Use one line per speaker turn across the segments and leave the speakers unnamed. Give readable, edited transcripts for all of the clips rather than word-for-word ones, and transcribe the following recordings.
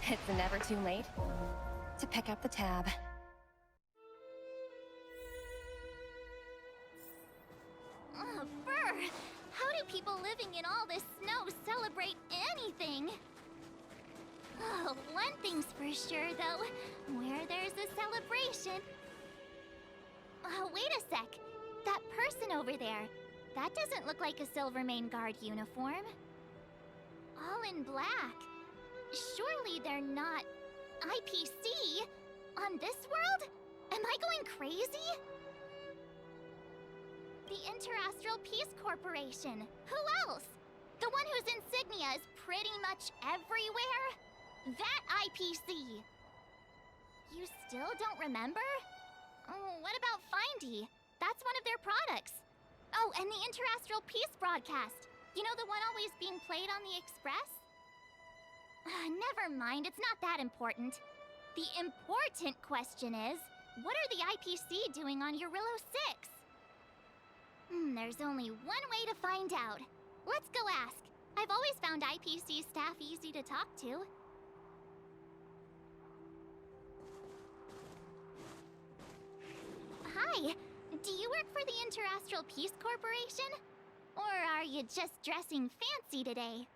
It's never too late to pick up the tab.
Brr! How do people living in all this snow celebrate anything? Oh, one thing's for sure, though. Where there's a celebration... Oh, wait a sec. That person over there. That doesn't look like a Silvermane Guard uniform. All in black. Surely they're not... IPC? On this world? Am I going crazy? The Interastral Peace Corporation. Who else? The one whose insignia is pretty much everywhere? That IPC. You still don't remember? Oh, what about Findy? That's one of their products. Oh, and the Interastral Peace broadcast. You know, the one always being played on the Express? Never mind, it's not that important. The important question is, what are the IPC doing on Eurillo 6? There's only one way to find out. Let's go ask. I've always found IPC staff easy to talk to. Hi, do you work for the Interastral Peace Corporation? Or are you just dressing fancy today?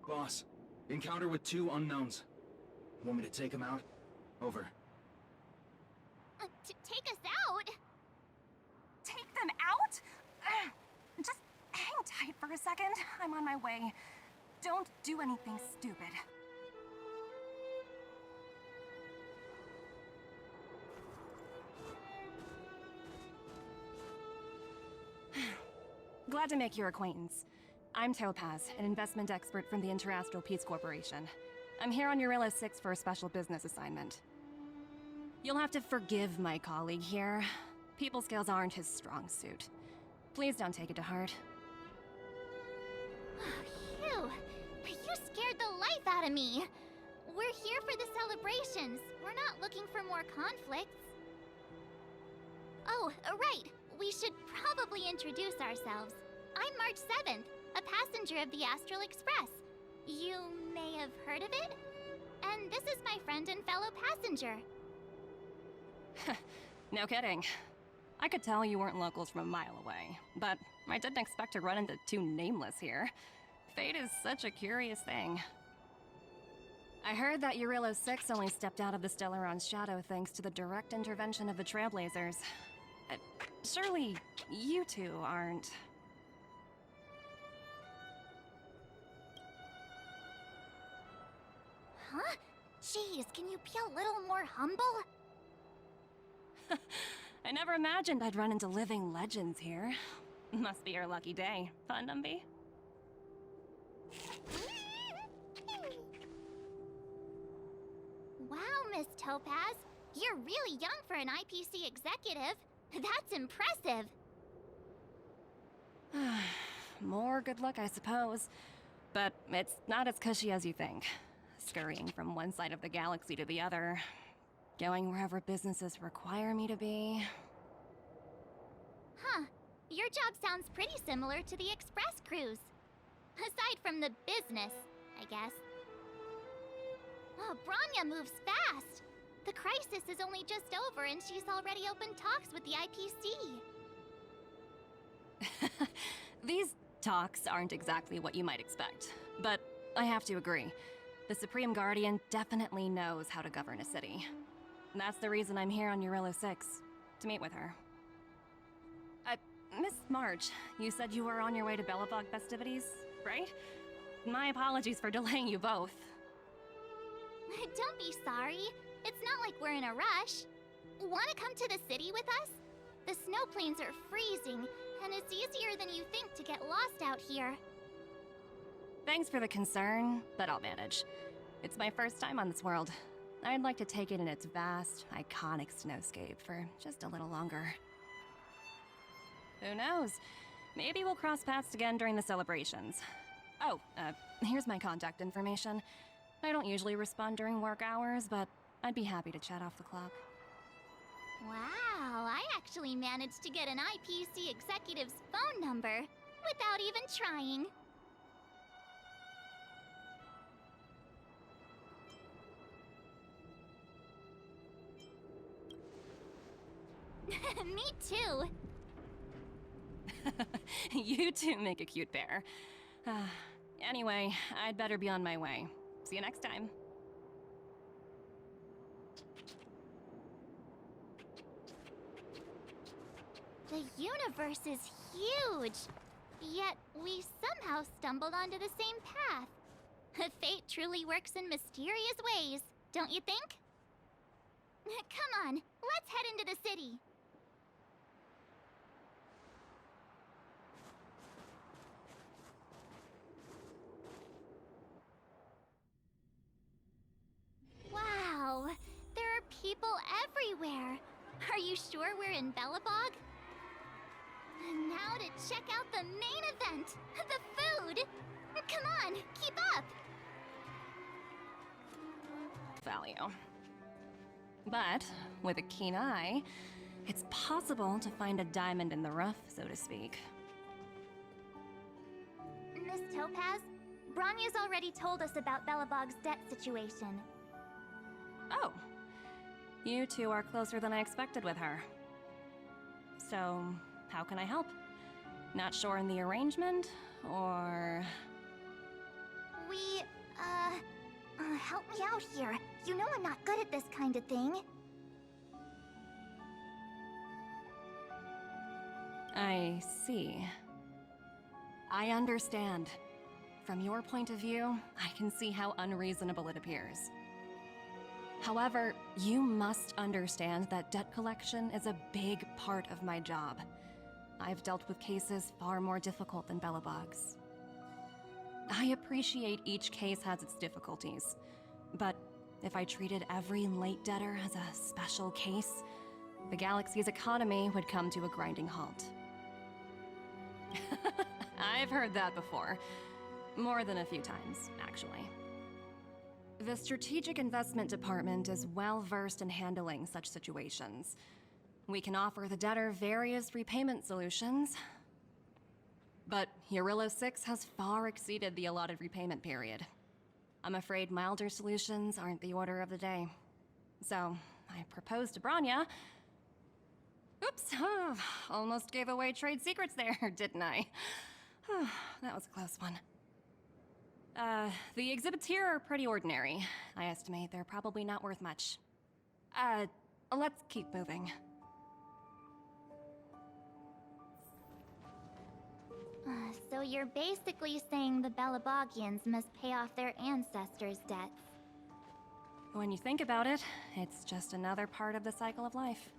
Boss, encounter with 2 unknowns. Want me to take them out? Over.
Take us out?
Take them out? Just hang tight for a second. I'm on my way. Don't do anything stupid. Glad to make your acquaintance. I'm Topaz, an investment expert from the Interastral Peace Corporation. I'm here on Eurillo 6 for a special business assignment. You'll have to forgive my colleague here. People skills aren't his strong suit. Please don't take it to heart.
Phew! You scared the life out of me! We're here for the celebrations. We're not looking for more conflicts. Oh, right. We should probably introduce ourselves. I'm March 7th, a passenger of the Astral Express. You may have heard of it? And this is my friend and fellow passenger.
No kidding. I could tell you weren't locals from a mile away, but I didn't expect to run into 2 nameless here. Fate is such a curious thing. I heard that Eurillo 6 only stepped out of the Stellaron's shadow thanks to the direct intervention of the Trailblazers. Surely, you two aren't...
Huh? Jeez, can you be a little more humble?
I never imagined I'd run into living legends here. Must be your lucky day, Fundumby.
Wow, Miss Topaz. You're really young for an IPC executive. That's impressive.
More good luck, I suppose. But it's not as cushy as you think. Scurrying from one side of the galaxy to the other. Going wherever businesses require me to be.
Huh. Your job sounds pretty similar to the Express cruise. Aside from the business, I guess. Oh, Bronya moves fast! The crisis is only just over and she's already opened talks with the IPC.
These talks aren't exactly what you might expect. But I have to agree. The Supreme Guardian definitely knows how to govern a city. And that's the reason I'm here on Eurillo 6, to meet with her. Miss March, you said you were on your way to Belobog festivities, right? My apologies for delaying you both.
Don't be sorry. It's not like we're in a rush. Want to come to the city with us? The snow plains are freezing, and it's easier than you think to get lost out here.
Thanks for the concern, but I'll manage. It's my first time on this world. I'd like to take it in its vast, iconic snowscape for just a little longer. Who knows? Maybe we'll cross paths again during the celebrations. Oh, here's my contact information. I don't usually respond during work hours, but I'd be happy to chat off the clock.
Wow, I actually managed to get an IPC executive's phone number without even trying. Me too.
You two make a cute pair. Anyway, I'd better be on my way. See you next time.
The universe is huge, yet we somehow stumbled onto the same path. Fate truly works in mysterious ways, don't you think? Come on, let's head into the city. Wow, there are people everywhere. Are you sure we're in Belobog? Now to check out the main event, the food. Come on, keep up.
Value. But with a keen eye, it's possible to find a diamond in the rough, so to speak.
Miss Topaz, Bronya's already told us about Belobog's debt situation.
Oh. You two are closer than I expected with her. So, how can I help? Not sure in the arrangement, or...
We, help me out here. You know I'm not good at this kind of thing.
I see. I understand. From your point of view, I can see how unreasonable it appears. However, you must understand that debt collection is a big part of my job. I've dealt with cases far more difficult than Belobog's. I appreciate each case has its difficulties, but if I treated every late debtor as a special case, the galaxy's economy would come to a grinding halt. I've heard that before. More than a few times, actually. The Strategic Investment Department is well versed in handling such situations. We can offer the debtor various repayment solutions, but Eurillo 6 has far exceeded the allotted repayment period. I'm afraid milder solutions aren't the order of the day. So, I proposed to Bronya. Oops, almost gave away trade secrets there, didn't I? That was a close one. The exhibits here are pretty ordinary. I estimate they're probably not worth much. Let's keep moving.
So you're basically saying the Belabogians must pay off their ancestors' debts.
When you think about it, it's just another part of the cycle of life.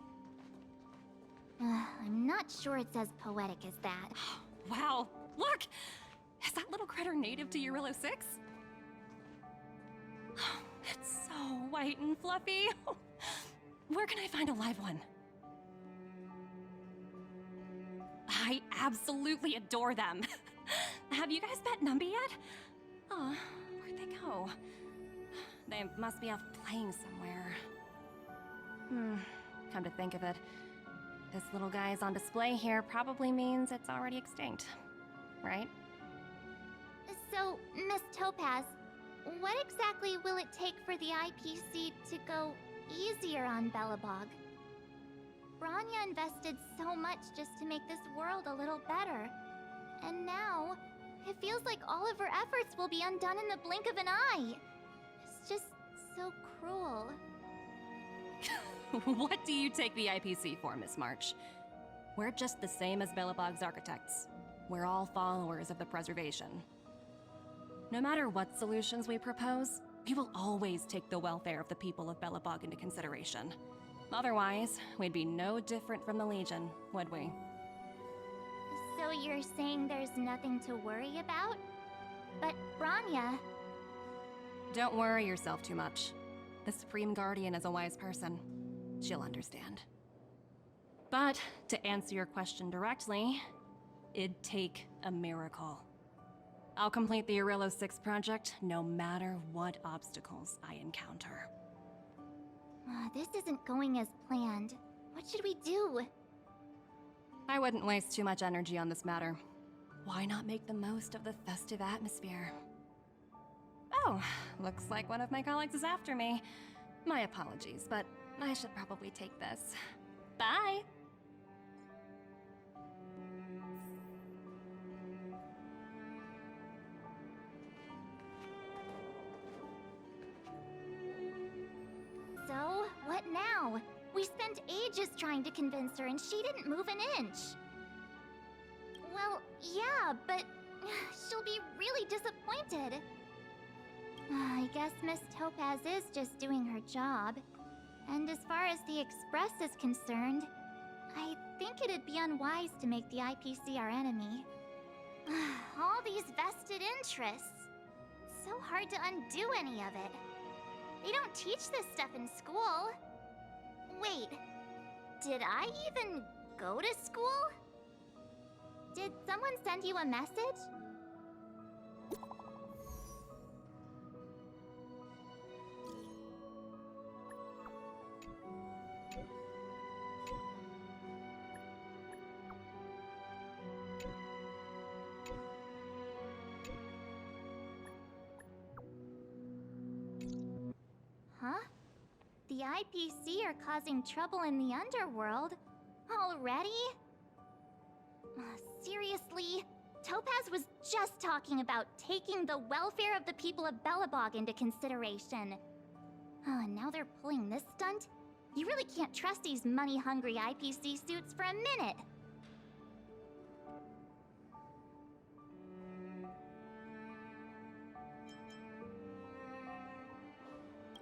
I'm not sure it's as poetic as that.
Wow, look! Is that little critter native to Eurillo 6? It's so white and fluffy. Where can I find a live one? I absolutely adore them. Have you guys met Numby yet? Oh, where'd they go? They must be off playing somewhere. Come to think of it, this little guy's on display here probably means it's already extinct, right?
So, Miss Topaz, what exactly will it take for the IPC to go easier on Belobog? Bronya invested so much just to make this world a little better. And now, it feels like all of her efforts will be undone in the blink of an eye. It's just so cruel.
What do you take the IPC for, Miss March? We're just the same as Belobog's architects. We're all followers of the preservation. No matter what solutions we propose, we will always take the welfare of the people of Belobog into consideration. Otherwise, we'd be no different from the Legion, would we?
So you're saying there's nothing to worry about? But Bronya...
Don't worry yourself too much. The Supreme Guardian is a wise person. She'll understand. But, to answer your question directly, it'd take a miracle. I'll complete the Arillo 6 project no matter what obstacles I encounter.
This isn't going as planned. What should we do?
I wouldn't waste too much energy on this matter. Why not make the most of the festive atmosphere? Oh, looks like one of my colleagues is after me. My apologies, but I should probably take this. Bye!
So, what now? We spent ages trying to convince her and she didn't move an inch. Well, yeah, but she'll be really disappointed. I guess Miss Topaz is just doing her job. And as far as the Express is concerned, I think it'd be unwise to make the IPC our enemy. All these vested interests. So hard to undo any of it. They don't teach this stuff in school. Wait, did I even go to school? Did someone send you a message? Huh? The IPC are causing trouble in the underworld? Already? Seriously? Topaz was just talking about taking the welfare of the people of Belobog into consideration. And now they're pulling this stunt? You really can't trust these money-hungry IPC suits for a minute.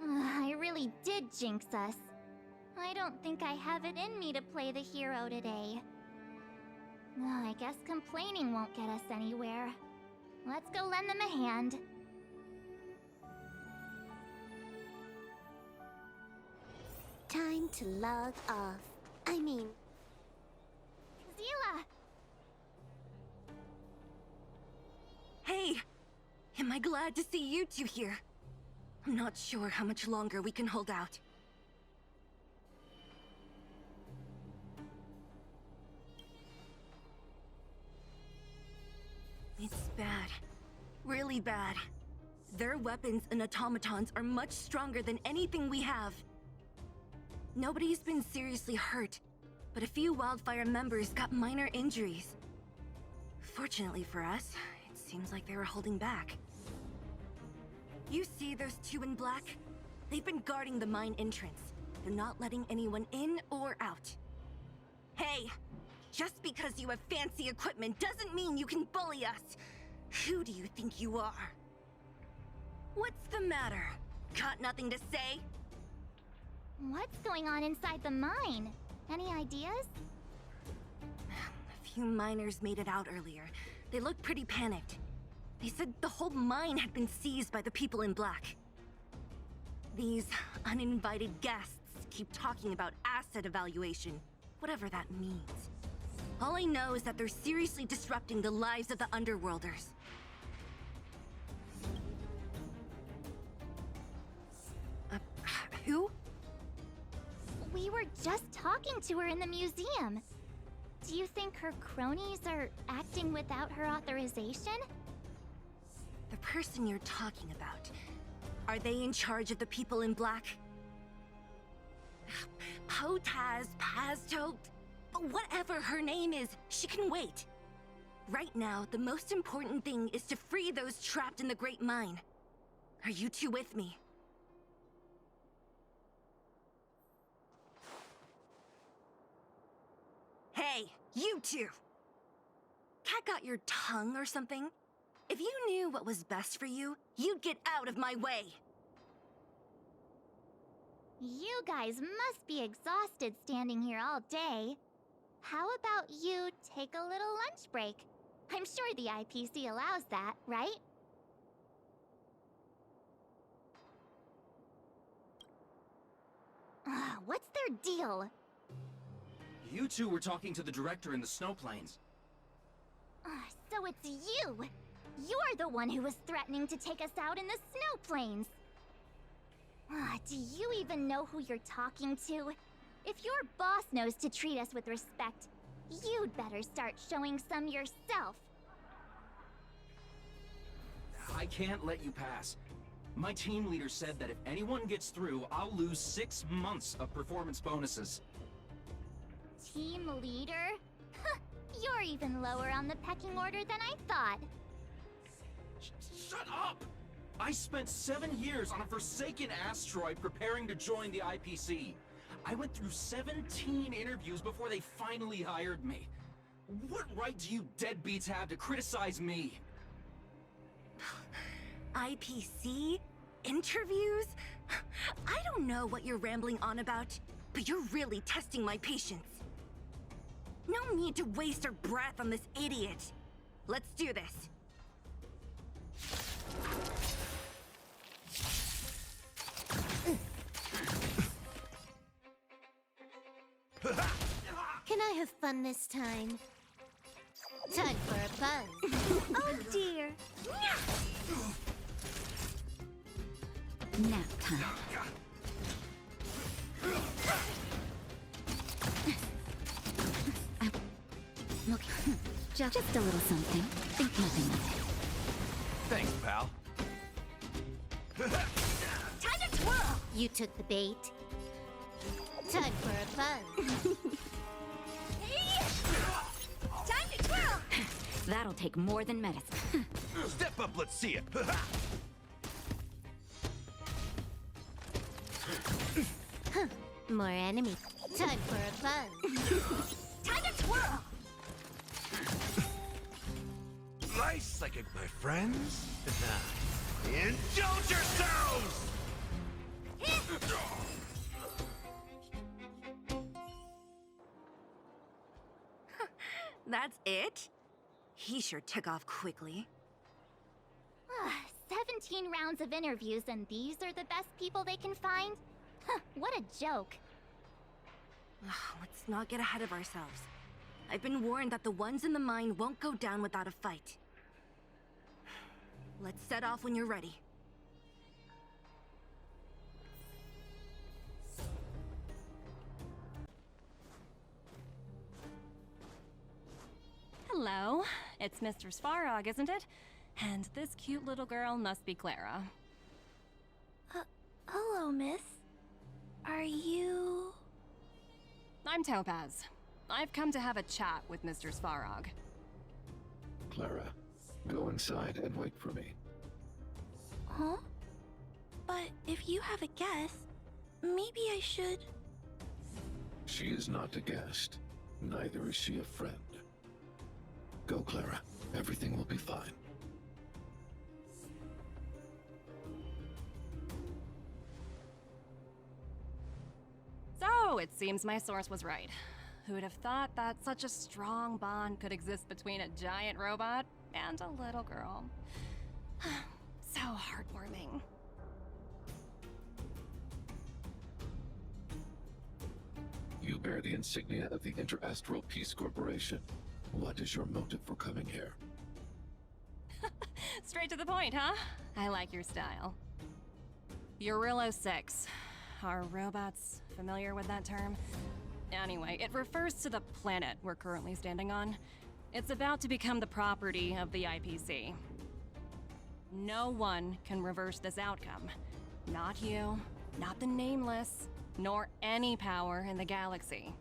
I really did jinx us. I don't think I have it in me to play the hero today. I guess complaining won't get us anywhere. Let's go lend them a hand.
Time to log off. I mean...
Zila!
Hey! Am I glad to see you two here? I'm not sure how much longer we can hold out. It's bad. Really bad. Their weapons and automatons are much stronger than anything we have. Nobody's been seriously hurt, but a few Wildfire members got minor injuries. Fortunately for us, it seems like they were holding back. You see those two in black? They've been guarding the mine entrance. They're not letting anyone in or out. Hey! Just because you have fancy equipment doesn't mean you can bully us! Who do you think you are? What's the matter? Got nothing to say?
What's going on inside the mine? Any ideas?
A few miners made it out earlier. They looked pretty panicked. They said the whole mine had been seized by the people in black. These uninvited guests keep talking about asset evaluation, whatever that means. All I know is that they're seriously disrupting the lives of the Underworlders. Who?
We were just talking to her in the museum. Do you think her cronies are acting without her authorization?
The person you're talking about. Are they in charge of the people in black? Potaz, Pazto... Whatever her name is, she can wait. Right now, the most important thing is to free those trapped in the Great Mine. Are you two with me? Hey, you two! Cat got your tongue or something? If you knew what was best for you, you'd get out of my way!
You guys must be exhausted standing here all day. How about you take a little lunch break? I'm sure the IPC allows that, right? What's their deal?
You two were talking to the director in the snow plains.
So it's you! You're the one who was threatening to take us out in the snow plains. Do you even know who you're talking to? If your boss knows to treat us with respect, you'd better start showing some yourself.
I can't let you pass. My team leader said that if anyone gets through, I'll lose 6 months of performance bonuses.
Team leader? You're even lower on the pecking order than I thought.
Shut up! I spent 7 years on a forsaken asteroid preparing to join the IPC. I went through 17 interviews before they finally hired me. What right do you deadbeats have to criticize me?
IPC? Interviews? I don't know what you're rambling on about, but you're really testing my patience. No need to waste our breath on this idiot. Let's do this.
Can I have fun this time? Time for a buzz.
Oh dear.
Nap time. Look, just a little something. Think nothing of it.
Thanks, pal.
Time to twirl!
You took the bait. Time for a buzz.
Time to twirl!
That'll take more than medicine.
Step up, let's see it.
More enemy. Time for a buzz.
Time to twirl!
Nice psychic, my friends. Indulge yourselves!
That's it? He sure took off quickly.
17 rounds of interviews and these are the best people they can find? What a joke.
Let's not get ahead of ourselves. I've been warned that the ones in the mine won't go down without a fight. Let's set off when you're ready.
Hello, it's Mr. Svarog, isn't it? And this cute little girl must be Clara.
Hello, miss. Are you...
I'm Topaz. I've come to have a chat with Mr. Svarog.
Clara, go inside and wait for me.
Huh? But if you have a guest, maybe I should...
She is not a guest. Neither is she a friend. Go, Clara. Everything will be fine.
So, it seems my source was right. Who would have thought that such a strong bond could exist between a giant robot and a little girl? So heartwarming.
You bear the insignia of the Interastral Peace Corporation. What is your motive for coming here?
Straight to the point, huh? I like your style. Eurillo 6. Are robots familiar with that term? Anyway, it refers to the planet we're currently standing on. It's about to become the property of the IPC. No one can reverse this outcome. Not you, not the Nameless, nor any power in the galaxy.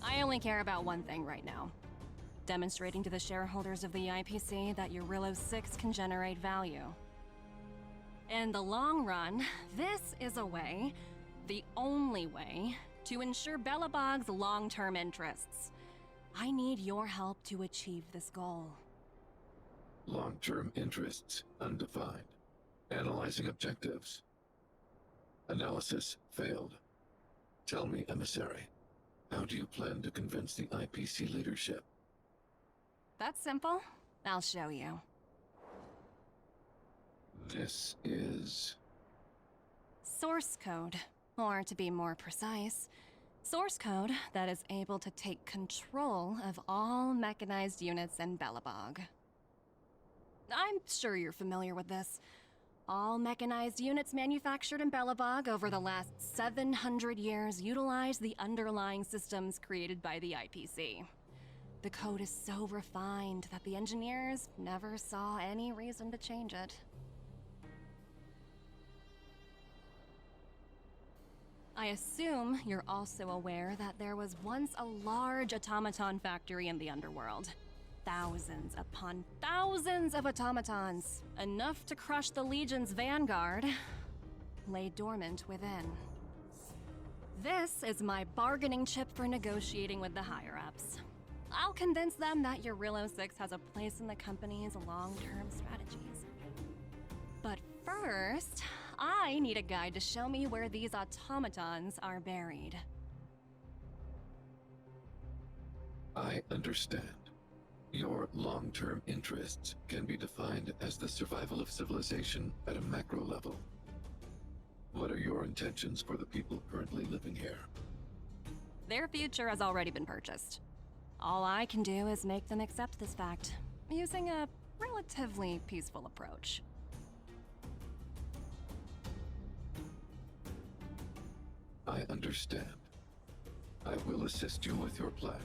I only care about one thing right now. Demonstrating to the shareholders of the IPC that Eurillo 6 can generate value. In the long run, this is a way, the only way, to ensure Belobog's long-term interests. I need your help to achieve this goal.
Long-term interests undefined. Analyzing objectives. Analysis failed. Tell me, Emissary, how do you plan to convince the IPC leadership?
That's simple. I'll show you.
This is...
Source code, or to be more precise, source code that is able to take control of all mechanized units in Belobog. I'm sure you're familiar with this. All mechanized units manufactured in Belobog over the last 700 years utilize the underlying systems created by the IPC. The code is so refined that the engineers never saw any reason to change it. I assume you're also aware that there was once a large automaton factory in the underworld. Thousands upon thousands of automatons, enough to crush the Legion's vanguard, lay dormant within. This is my bargaining chip for negotiating with the higher-ups. I'll convince them that Eurillo 6 has a place in the company's long-term strategies. But first, I need a guide to show me where these automatons are buried.
I understand. Your long-term interests can be defined as the survival of civilization at a macro level. What are your intentions for the people currently living here?
Their future has already been purchased. All I can do is make them accept this fact, using a relatively peaceful approach.
I understand. I will assist you with your plan.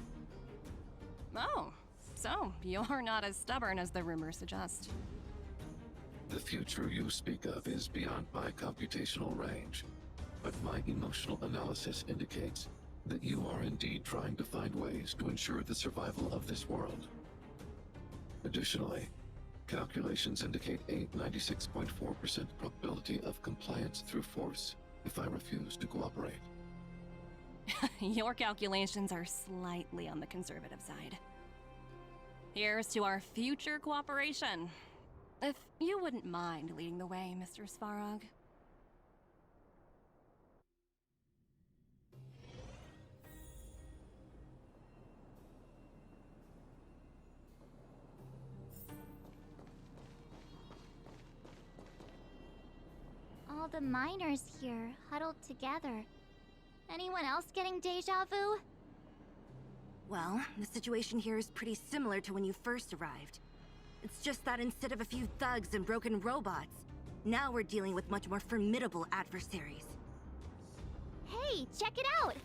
Oh, so you're not as stubborn as the rumors suggest.
The future you speak of is beyond my computational range, but my emotional analysis indicates that you are indeed trying to find ways to ensure the survival of this world. Additionally, calculations indicate a 96.4% probability of compliance through force if I refuse to cooperate.
Your calculations are slightly on the conservative side. Here's to our future cooperation. If you wouldn't mind leading the way, Mr. Svarog.
All the miners here, huddled together. Anyone else getting deja vu?
Well, the situation here is pretty similar to when you first arrived. It's just that instead of a few thugs and broken robots, now we're dealing with much more formidable adversaries.
Hey, check it out!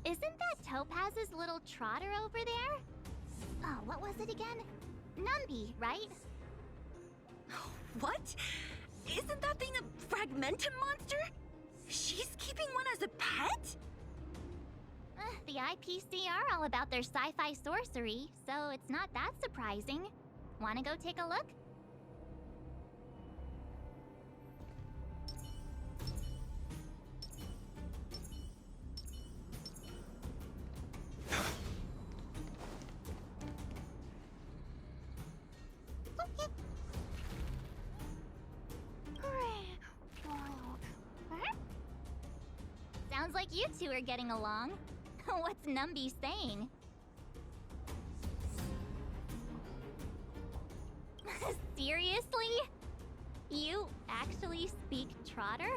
Isn't that Topaz's little trotter over there? Oh, what was it again? Numby, right?
What? Isn't that thing a Fragmentum monster? She's keeping one as a pet?
The IPC are all about their sci-fi sorcery, so it's not that surprising. Wanna go take a look? Sounds like you two are getting along. What's Numby saying? Seriously? You actually speak Trotter?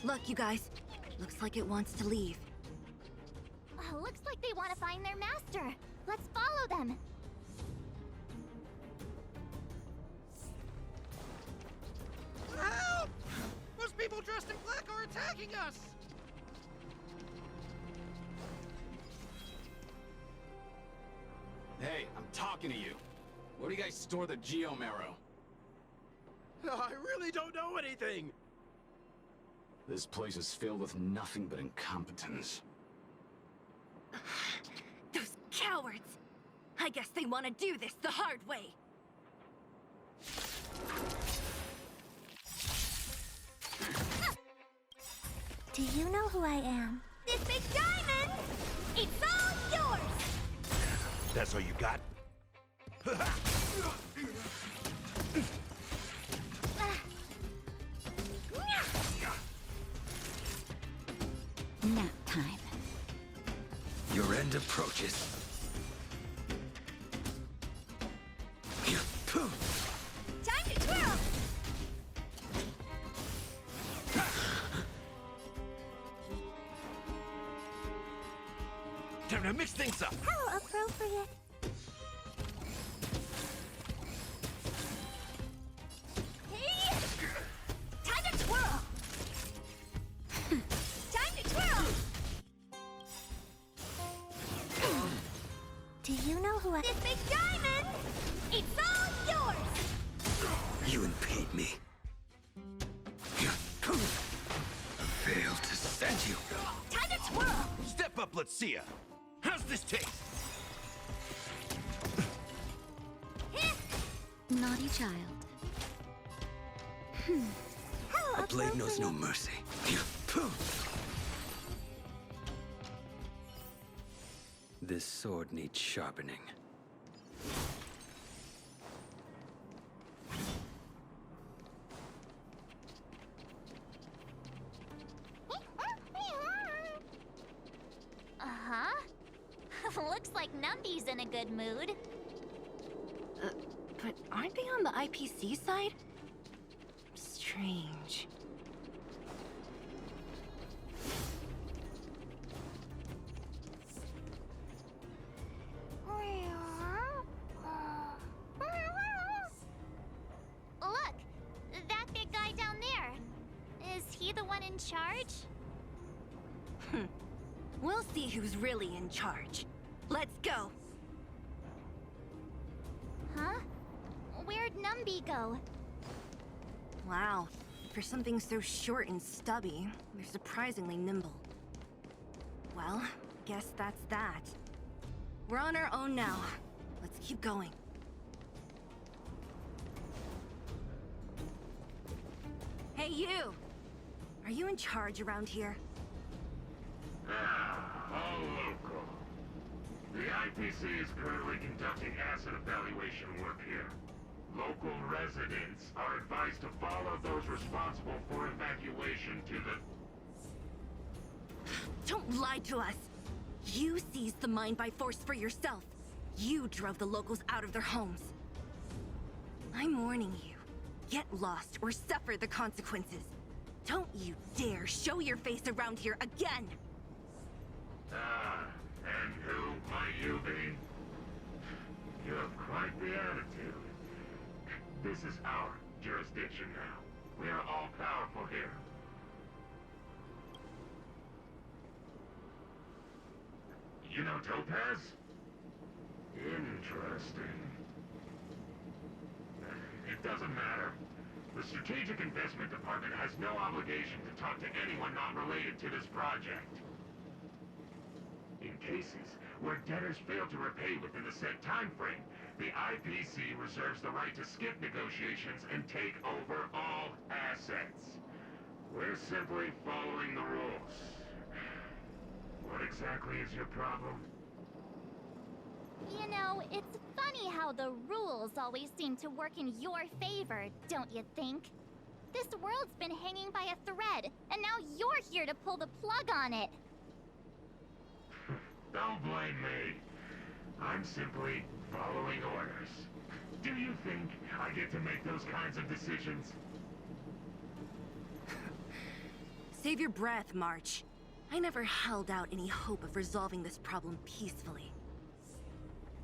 Look, you guys. Looks like it wants to leave.
Looks like they want to find their master. Let's follow them.
Help! Those people dressed in black are attacking us!
Hey, I'm talking to you. Where do you guys store the Geomarrow?
I really don't know anything!
This place is filled with nothing but incompetence.
Those cowards! I guess they want to do this the hard way.
Do you know who I am?
This big diamond! It's all yours!
That's all you got?
Nap time.
Your end approaches.
Time to twirl!
Time to mix things up.
How appropriate. what? This big diamond! It's all yours!
You impede me. Failed to send you.
Time to twirl!
Step up, let's see ya. How's this taste?
Naughty child.
A blade knows no mercy. This sword needs sharpening.
Looks like Numby's in a good mood.
But aren't they on the IPC side? Strange.
Look, that big guy down there. Is he the one in charge?
We'll see who's really in charge. Let's go!
Huh? Where'd Numby go?
Wow. For something so short and stubby, they're surprisingly nimble. Well, guess that's that. We're on our own now. Let's keep going. Hey, you! Are you in charge around here?
All local. The IPC is currently conducting asset evaluation work here. Local residents are advised to follow those responsible for evacuation to the...
Don't lie to us! You seized the mine by force for yourself. You drove the locals out of their homes. I'm warning you. Get lost or suffer the consequences. Don't you dare show your face around here again!
And who might you be? You have quite the attitude. This is our jurisdiction now. We are all powerful here. You know Topaz? Interesting. It doesn't matter. The Strategic Investment Department has no obligation to talk to anyone not related to this project. In cases where debtors fail to repay within the set time frame, the IPC reserves the right to skip negotiations and take over all assets. We're simply following the rules. What exactly is your problem?
You know, it's funny how the rules always seem to work in your favor, don't you think? This world's been hanging by a thread, and now you're here to pull the plug on it.
Don't blame me. I'm simply following orders. Do you think I get to make those kinds of decisions?
Save your breath, March. I never held out any hope of resolving this problem peacefully.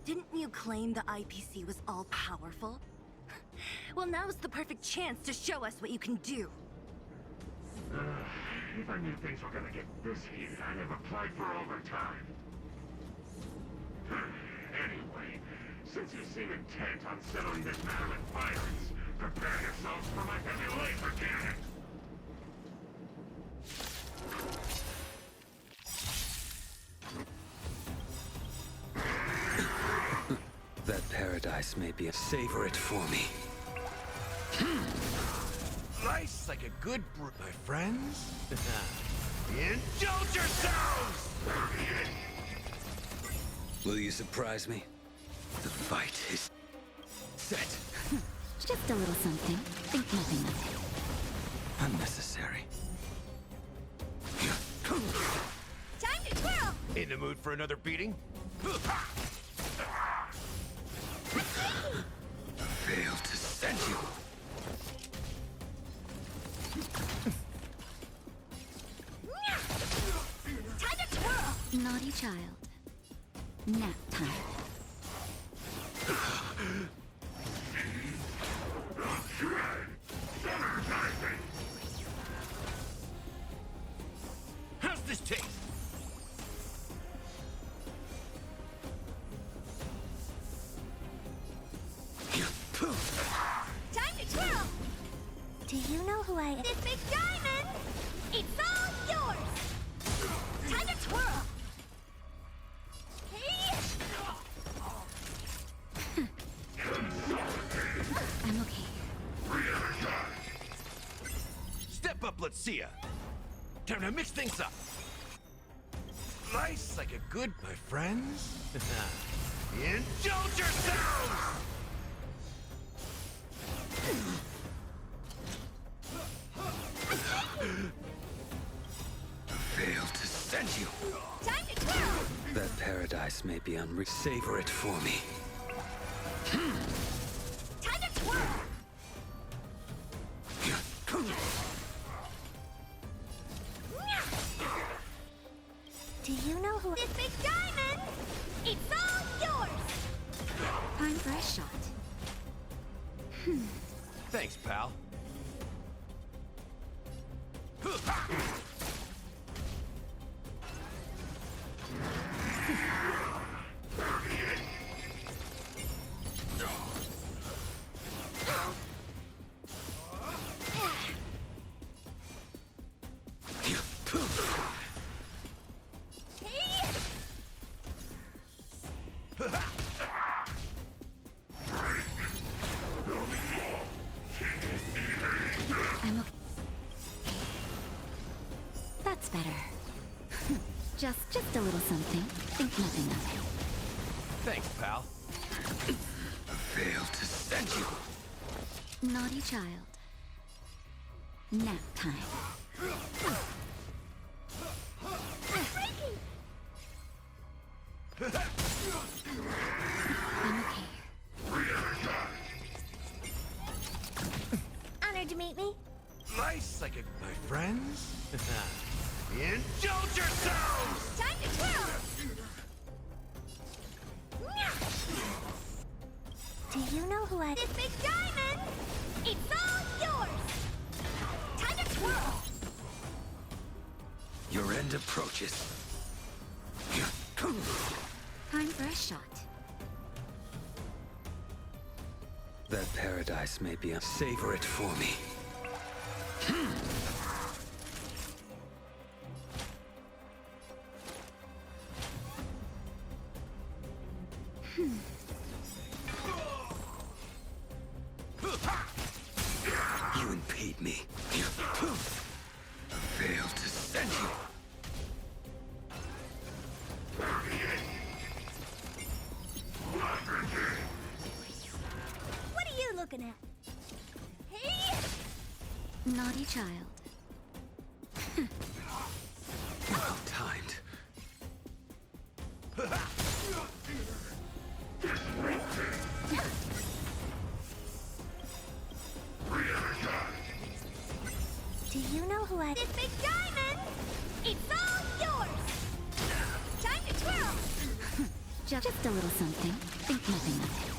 Didn't you claim the IPC was all-powerful? Well, now's the perfect chance to show us what you can do.
If I knew things were gonna get this heated, I'd have applied for overtime. Anyway, since you seem intent on settling this matter with violence, prepare yourselves for my heavy laser cannon!
That paradise may be a... Savor it for me.
Life's like a good brew, my friends. Indulge yourselves!
Will you surprise me? The fight is set.
Just a little something. Think nothing of it.
Unnecessary.
Time to twirl!
In the mood for another beating?
Failed to send you.
Time to twirl!
Naughty child. Nap time.
How's this taste?
twirl! Do you know who I am? This big diamond! It's all yours! Time to twirl! Hey!
I'm okay.
Step up, let's see ya. Time to mix things up. Nice like a good, my friends. Indulge yourselves!
Failed to send you.
Time to twirl!
That paradise may be savor it for me.
Time to twirl! Do you know who? This big diamond! It's all yours!
Time for a shot.
Thanks, pal.
I'm okay. That's better. just a little something. Think nothing of it.
Thanks, pal.
Failed to send you.
Naughty child. Nap time. I'm okay.
Honored to meet me.
Nice like a... My friends? Indulge yourselves!
Time to twirl! Do you know who I... This big diamond! It's all yours! Time to twirl!
Your end approaches.
Time for a shot.
That paradise may be savor it for me. You impede me. Failed to send you.
What are you looking at? Hey!
Naughty child.
Well timed.
Do you know who I... This big diamond! It's all yours! Time to twirl!
Just a little something. Think nothing of it.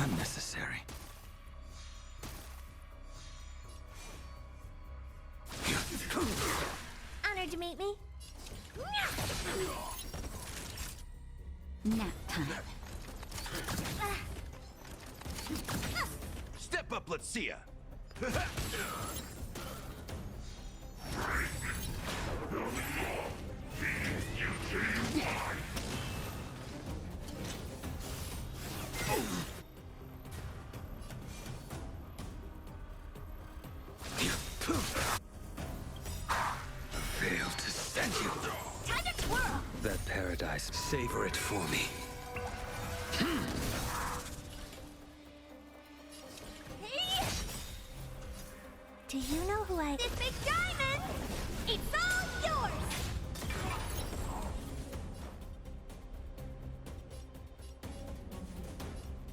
Unnecessary.
Honored to meet me.
Nap time.
Step up, let's see ya.
Failed to send you.
Time to twirl!
That paradise, savor it for me.
Hey! Do you know who I... This big diamond! It's all yours!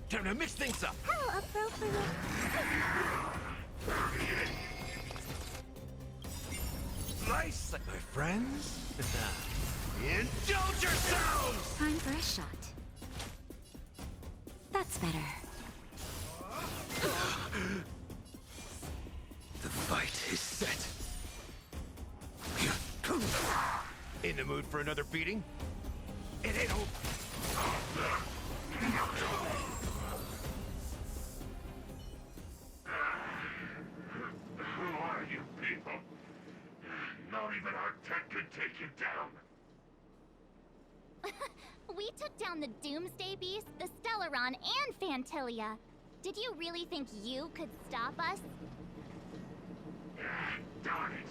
Time to mix things up.
How appropriate.
Nice like my friends. Indulge yourselves!
Time for a shot. That's better.
The fight is set.
In the mood for another beating? It ain't over.
and take you down.
We took down the Doomsday Beast, the Stellaron, and Phantilia. Did you really think you could stop us?
Darn it!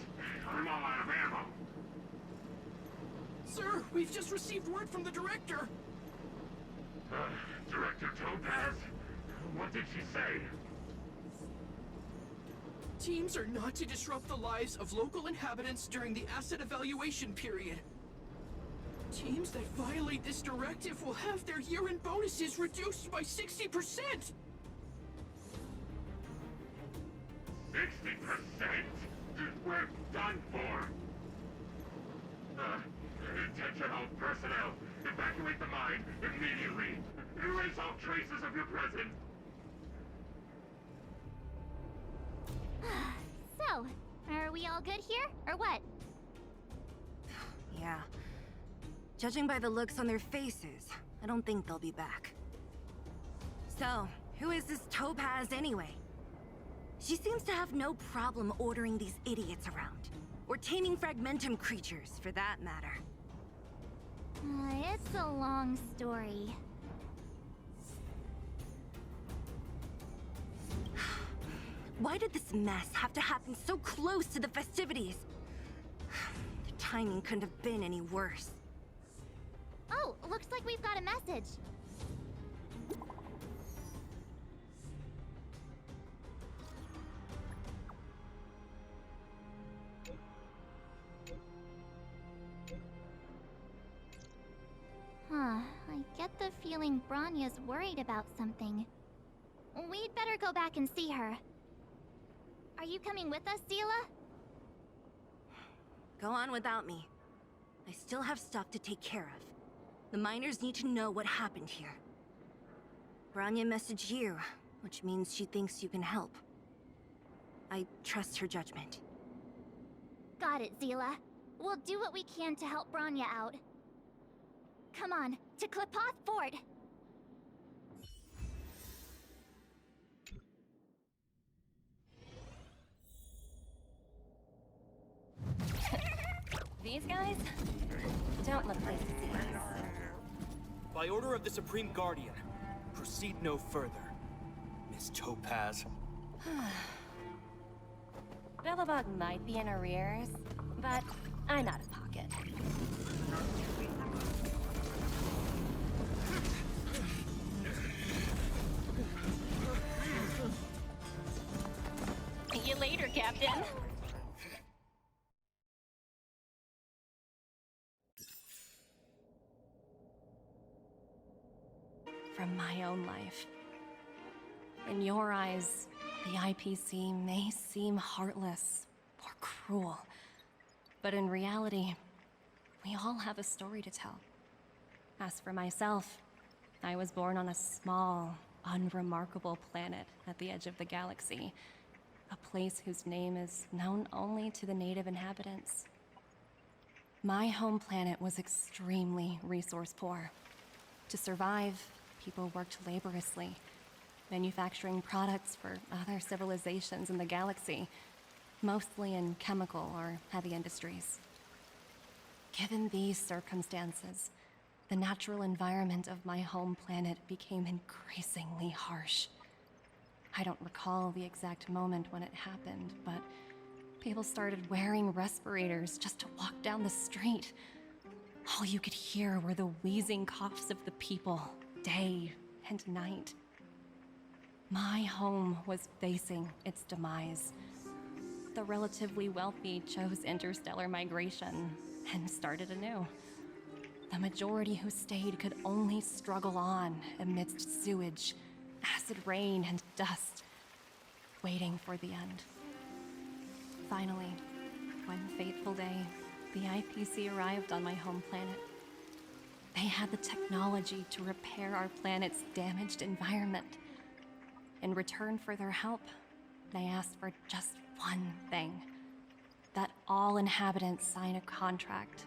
I'm all out of ammo.
Sir, we've just received word from the director.
Director Topaz? What did she say?
Teams are not to disrupt the lives of local inhabitants during the asset evaluation period. Teams that violate this directive will have their year-end bonuses reduced by 60%!
60%? We're done for! Attention all personnel! Evacuate the mine immediately! Erase all traces of your presence!
So, are we all good here, or what?
Yeah. Judging by the looks on their faces, I don't think they'll be back. So, who is this Topaz anyway? She seems to have no problem ordering these idiots around. Or taming Fragmentum creatures, for that matter.
It's a long story.
Why did this mess have to happen so close to the festivities? The timing couldn't have been any worse.
Oh, looks like we've got a message. I get the feeling Bronya's worried about something. We'd better go back and see her. Are you coming with us, Seele?
Go on without me. I still have stuff to take care of. The miners need to know what happened here. Bronya messaged you, which means she thinks you can help. I trust her judgment.
Got it, Seele. We'll do what we can to help Bronya out. Come on, to Qlipoth Fort!
These guys don't look like disease.
By order of the Supreme Guardian, proceed no further, Miss Topaz.
Belobog might be in arrears, but I'm out of pocket. See you later, Captain. From my own life. In your eyes, the IPC may seem heartless or cruel, but in reality, we all have a story to tell. As for myself, I was born on a small, unremarkable planet at the edge of the galaxy, a place whose name is known only to the native inhabitants. My home planet was extremely resource poor. To survive, people worked laboriously, manufacturing products for other civilizations in the galaxy, mostly in chemical or heavy industries. Given these circumstances, the natural environment of my home planet became increasingly harsh. I don't recall the exact moment when it happened, but people started wearing respirators just to walk down the street. All you could hear were the wheezing coughs of the people, day and night. My home was facing its demise. The relatively wealthy chose interstellar migration and started anew. The majority who stayed could only struggle on amidst sewage, acid rain, and dust, waiting for the end. Finally, one fateful day, the IPC arrived on my home planet. They had the technology to repair our planet's damaged environment. In return for their help, they asked for just one thing: that all inhabitants sign a contract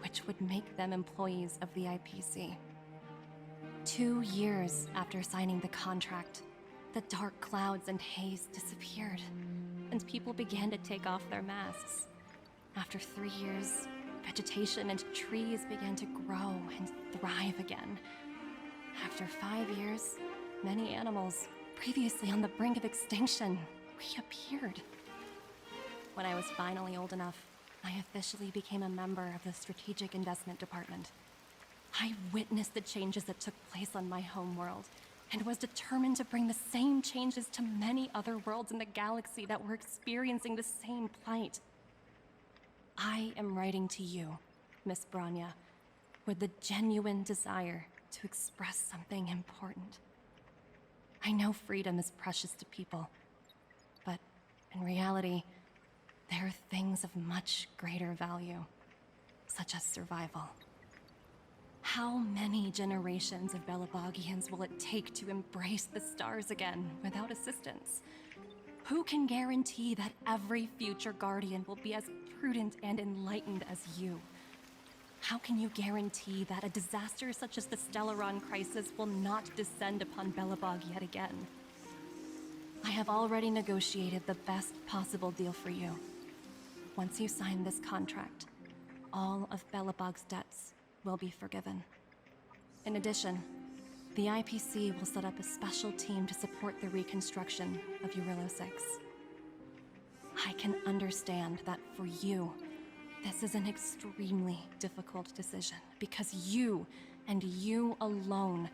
which would make them employees of the IPC. 2 years after signing the contract, the dark clouds and haze disappeared, and people began to take off their masks. After 3 years, vegetation and trees began to grow and thrive again. After 5 years, many animals, previously on the brink of extinction, reappeared. When I was finally old enough, I officially became a member of the Strategic Investment Department. I witnessed the changes that took place on my homeworld, and was determined to bring the same changes to many other worlds in the galaxy that were experiencing the same plight. I am writing to you, Miss Bronya, with the genuine desire to express something important. I know freedom is precious to people, but in reality, there are things of much greater value, such as survival. How many generations of Belabogians will it take to embrace the stars again without assistance? Who can guarantee that every future Guardian will be as prudent and enlightened as you? How can you guarantee that a disaster such as the Stellaron crisis will not descend upon Belobog yet again? I have already negotiated the best possible deal for you. Once you sign this contract, all of Belobog's debts will be forgiven. In addition, the IPC will set up a special team to support the reconstruction of Urilo 6. I can understand that for you, this is an extremely difficult decision, because you, and you alone,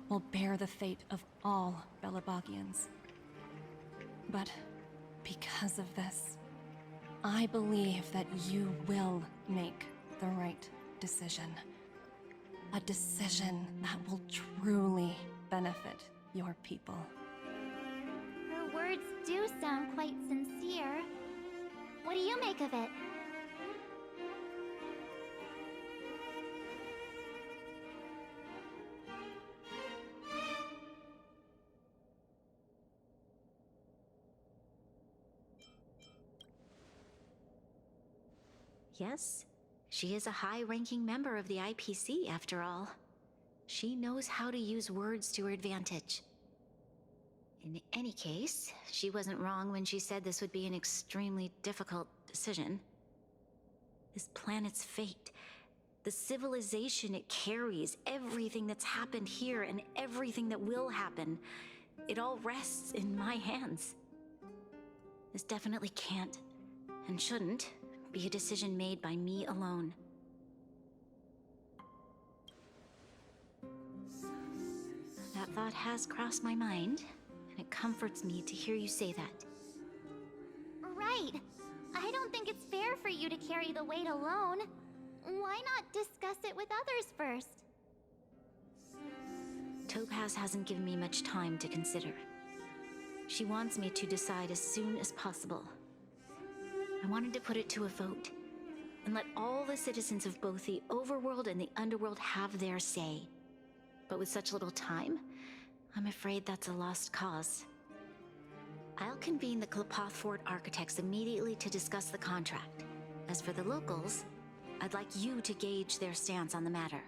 will bear the fate of all Belabogians. But because of this, I believe that you will make the right decision. A decision that will truly benefit your people.
Her words do sound quite sincere. What do you make of it?
Yes, she is a high-ranking member of the IPC, after all. She knows how to use words to her advantage. In any case, she wasn't wrong when she said this would be an extremely difficult decision. This planet's fate, the civilization it carries, everything that's happened here and everything that will happen, it all rests in my hands. This definitely can't, and shouldn't, be a decision made by me alone. That thought has crossed my mind, and it comforts me to hear you say that.
Right. I don't think it's fair for you to carry the weight alone. Why not discuss it with others first?
Topaz hasn't given me much time to consider. She wants me to decide as soon as possible. I wanted to put it to a vote, and let all the citizens of both the Overworld and the Underworld have their say. But with such little time, I'm afraid that's a lost cause. I'll convene the Klapothfort architects immediately to discuss the contract. As for the locals, I'd like you to gauge their stance on the matter.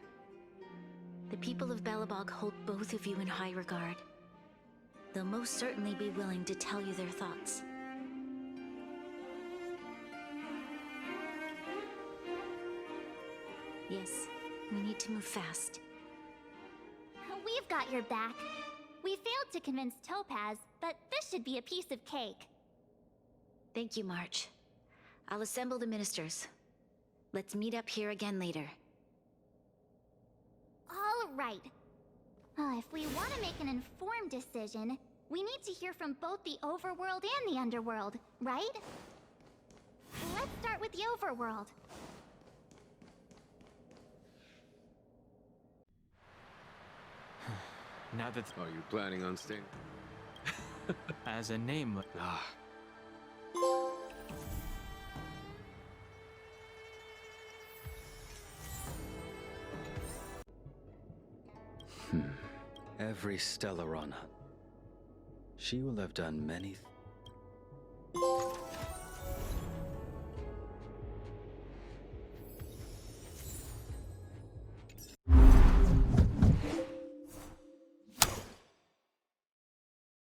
The people of Belobog hold both of you in high regard. They'll most certainly be willing to tell you their thoughts. Yes, we need to move fast.
We've got your back. We failed to convince Topaz, but this should be a piece of cake.
Thank you, March. I'll assemble the ministers. Let's meet up here again later.
All right. If we want to make an informed decision, we need to hear from both the Overworld and the Underworld, right? Let's start with the Overworld.
Now that...
Are you planning on staying?
As a name...
Every Stellaron. She will have done many